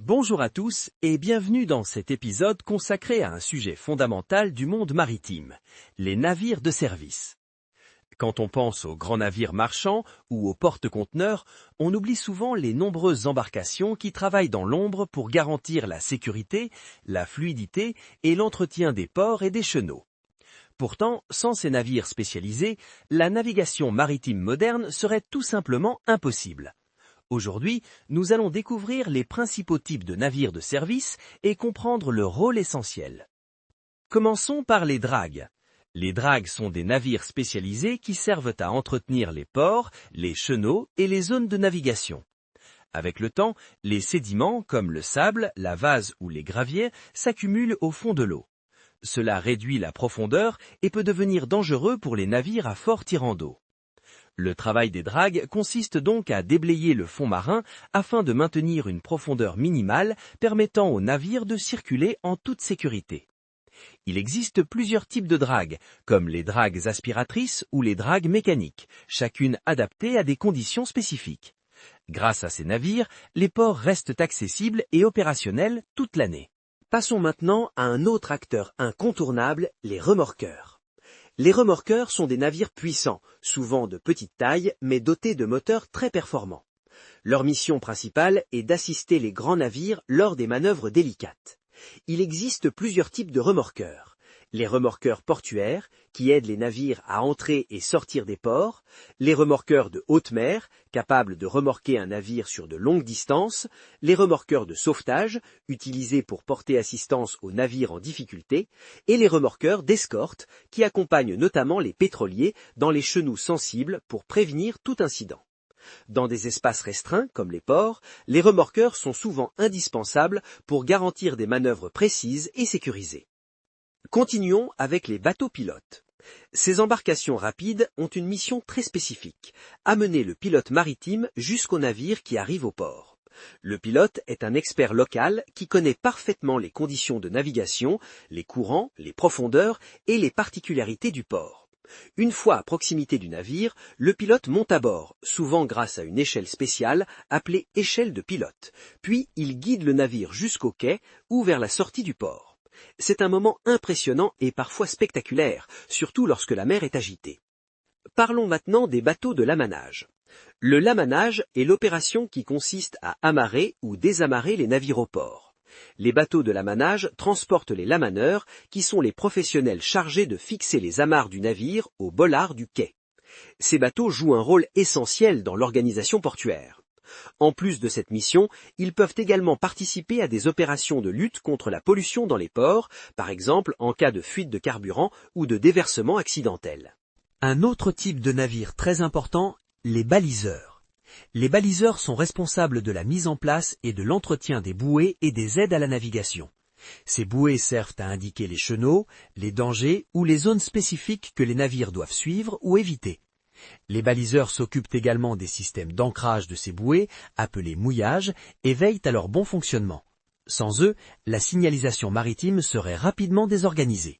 Bonjour à tous et bienvenue dans cet épisode consacré à un sujet fondamental du monde maritime, les navires de service. Quand on pense aux grands navires marchands ou aux porte-conteneurs, on oublie souvent les nombreuses embarcations qui travaillent dans l'ombre pour garantir la sécurité, la fluidité et l'entretien des ports et des chenaux. Pourtant, sans ces navires spécialisés, la navigation maritime moderne serait tout simplement impossible. Aujourd'hui, nous allons découvrir les principaux types de navires de service et comprendre leur rôle essentiel. Commençons par les dragues. Les dragues sont des navires spécialisés qui servent à entretenir les ports, les chenaux et les zones de navigation. Avec le temps, les sédiments comme le sable, la vase ou les graviers s'accumulent au fond de l'eau. Cela réduit la profondeur et peut devenir dangereux pour les navires à fort tirant d'eau. Le travail des dragues consiste donc à déblayer le fond marin afin de maintenir une profondeur minimale permettant aux navires de circuler en toute sécurité. Il existe plusieurs types de dragues, comme les dragues aspiratrices ou les dragues mécaniques, chacune adaptée à des conditions spécifiques. Grâce à ces navires, les ports restent accessibles et opérationnels toute l'année. Passons maintenant à un autre acteur incontournable, les remorqueurs. Les remorqueurs sont des navires puissants, souvent de petite taille, mais dotés de moteurs très performants. Leur mission principale est d'assister les grands navires lors des manœuvres délicates. Il existe plusieurs types de remorqueurs. Les remorqueurs portuaires, qui aident les navires à entrer et sortir des ports, les remorqueurs de haute mer, capables de remorquer un navire sur de longues distances, les remorqueurs de sauvetage, utilisés pour porter assistance aux navires en difficulté, et les remorqueurs d'escorte, qui accompagnent notamment les pétroliers dans les chenaux sensibles pour prévenir tout incident. Dans des espaces restreints, comme les ports, les remorqueurs sont souvent indispensables pour garantir des manœuvres précises et sécurisées. Continuons avec les bateaux pilotes. Ces embarcations rapides ont une mission très spécifique, amener le pilote maritime jusqu'au navire qui arrive au port. Le pilote est un expert local qui connaît parfaitement les conditions de navigation, les courants, les profondeurs et les particularités du port. Une fois à proximité du navire, le pilote monte à bord, souvent grâce à une échelle spéciale appelée échelle de pilote, puis il guide le navire jusqu'au quai ou vers la sortie du port. C'est un moment impressionnant et parfois spectaculaire, surtout lorsque la mer est agitée. Parlons maintenant des bateaux de lamanage. Le lamanage est l'opération qui consiste à amarrer ou désamarrer les navires au port. Les bateaux de lamanage transportent les lamaneurs, qui sont les professionnels chargés de fixer les amarres du navire au bollard du quai. Ces bateaux jouent un rôle essentiel dans l'organisation portuaire. En plus de cette mission, ils peuvent également participer à des opérations de lutte contre la pollution dans les ports, par exemple en cas de fuite de carburant ou de déversement accidentel. Un autre type de navire très important, les baliseurs. Les baliseurs sont responsables de la mise en place et de l'entretien des bouées et des aides à la navigation. Ces bouées servent à indiquer les chenaux, les dangers ou les zones spécifiques que les navires doivent suivre ou éviter. Les baliseurs s'occupent également des systèmes d'ancrage de ces bouées, appelés mouillages, et veillent à leur bon fonctionnement. Sans eux, la signalisation maritime serait rapidement désorganisée.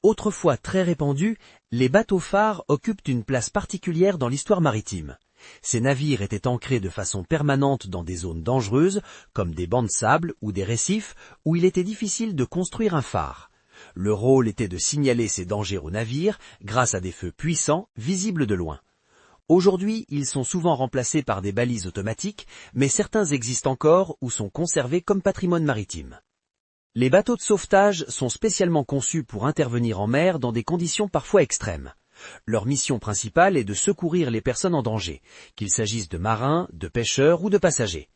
Autrefois très répandus, les bateaux phares occupent une place particulière dans l'histoire maritime. Ces navires étaient ancrés de façon permanente dans des zones dangereuses, comme des bancs de sable ou des récifs, où il était difficile de construire un phare. Le rôle était de signaler ces dangers aux navires grâce à des feux puissants, visibles de loin. Aujourd'hui, ils sont souvent remplacés par des balises automatiques, mais certains existent encore ou sont conservés comme patrimoine maritime. Les bateaux de sauvetage sont spécialement conçus pour intervenir en mer dans des conditions parfois extrêmes. Leur mission principale est de secourir les personnes en danger, qu'il s'agisse de marins, de pêcheurs ou de passagers.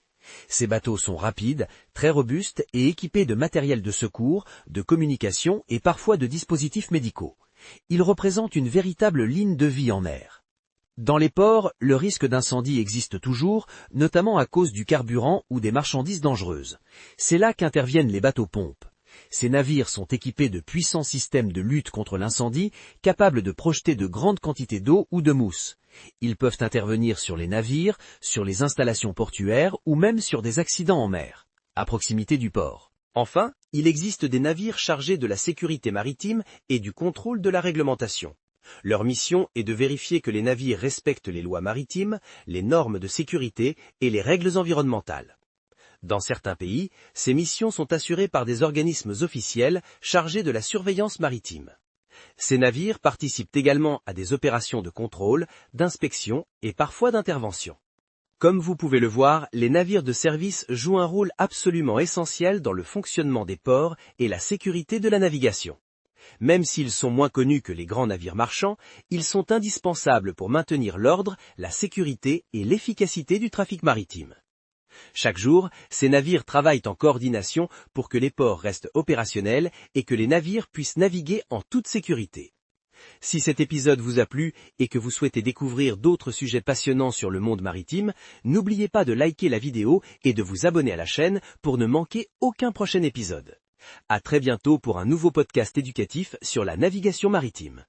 Ces bateaux sont rapides, très robustes et équipés de matériel de secours, de communication et parfois de dispositifs médicaux. Ils représentent une véritable ligne de vie en mer. Dans les ports, le risque d'incendie existe toujours, notamment à cause du carburant ou des marchandises dangereuses. C'est là qu'interviennent les bateaux-pompes. Ces navires sont équipés de puissants systèmes de lutte contre l'incendie, capables de projeter de grandes quantités d'eau ou de mousse. Ils peuvent intervenir sur les navires, sur les installations portuaires ou même sur des accidents en mer, à proximité du port. Enfin, il existe des navires chargés de la sécurité maritime et du contrôle de la réglementation. Leur mission est de vérifier que les navires respectent les lois maritimes, les normes de sécurité et les règles environnementales. Dans certains pays, ces missions sont assurées par des organismes officiels chargés de la surveillance maritime. Ces navires participent également à des opérations de contrôle, d'inspection et parfois d'intervention. Comme vous pouvez le voir, les navires de service jouent un rôle absolument essentiel dans le fonctionnement des ports et la sécurité de la navigation. Même s'ils sont moins connus que les grands navires marchands, ils sont indispensables pour maintenir l'ordre, la sécurité et l'efficacité du trafic maritime. Chaque jour, ces navires travaillent en coordination pour que les ports restent opérationnels et que les navires puissent naviguer en toute sécurité. Si cet épisode vous a plu et que vous souhaitez découvrir d'autres sujets passionnants sur le monde maritime, n'oubliez pas de liker la vidéo et de vous abonner à la chaîne pour ne manquer aucun prochain épisode. À très bientôt pour un nouveau podcast éducatif sur la navigation maritime.